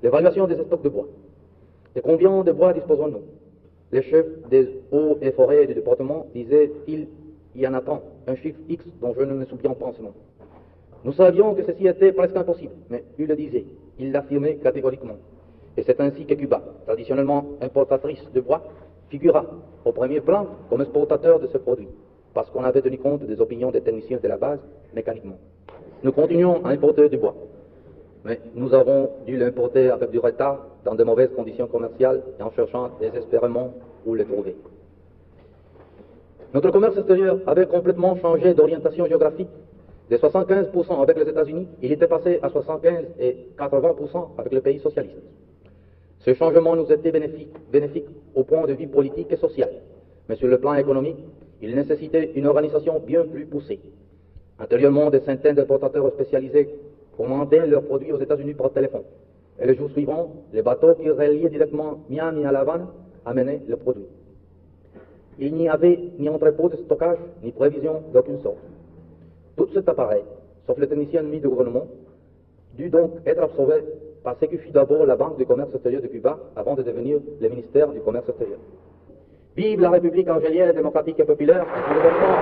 L'évaluation des stocks de bois. De combien de bois disposons-nous? Les chefs des eaux et forêts du département disaient il y en a tant, un chiffre X dont je ne me souviens pas en ce moment. Nous savions que ceci était presque impossible, mais il le disait, il l'affirmait catégoriquement. Et c'est ainsi que Cuba, traditionnellement importatrice de bois, figura au premier plan comme exportateur de ce produit, parce qu'on avait tenu compte des opinions des techniciens de la base mécaniquement. Nous continuons à importer du bois, mais nous avons dû l'importer avec du retard, dans de mauvaises conditions commerciales et en cherchant désespérément où le trouver. Notre commerce extérieur avait complètement changé d'orientation géographique. De 75% avec les États-Unis, il était passé à 75 et 80% avec les pays socialistes. Ce changement nous était bénéfique au point de vue politique et social, mais sur le plan économique, il nécessitait une organisation bien plus poussée. Antérieurement, des centaines d'importateurs spécialisés commandaient leurs produits aux États-Unis par téléphone. Et le jour suivant, les bateaux qui reliaient directement Miami à La Havane amenaient leurs produits. Il n'y avait ni entrepôt de stockage, ni prévision d'aucune sorte. Tout cet appareil, sauf les techniciens ennemis du gouvernement, dut donc être absorbé par ce qui fut d'abord la Banque du commerce extérieur de Cuba avant de devenir le ministère du commerce extérieur. Vive la République angélienne, démocratique et populaire, le gouvernement.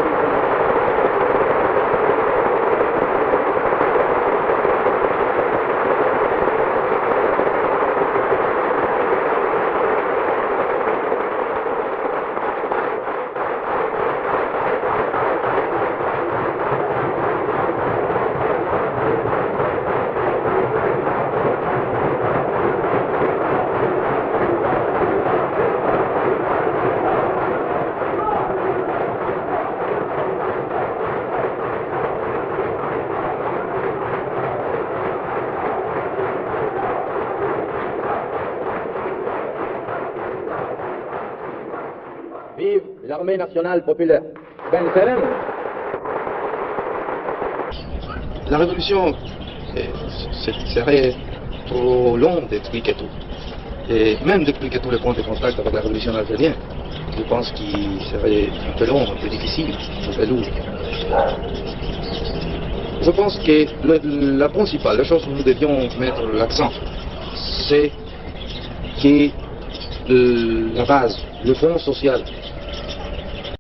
Vive l'armée nationale populaire. Ben Salem. La révolution serait trop long d'expliquer tout. Et même d'expliquer tous les points de contact avec la révolution algérienne, je pense qu'il serait un peu long, un peu difficile, un peu lourd. Je pense que la principale, la chose où nous devions mettre l'accent, c'est que la base, le fond social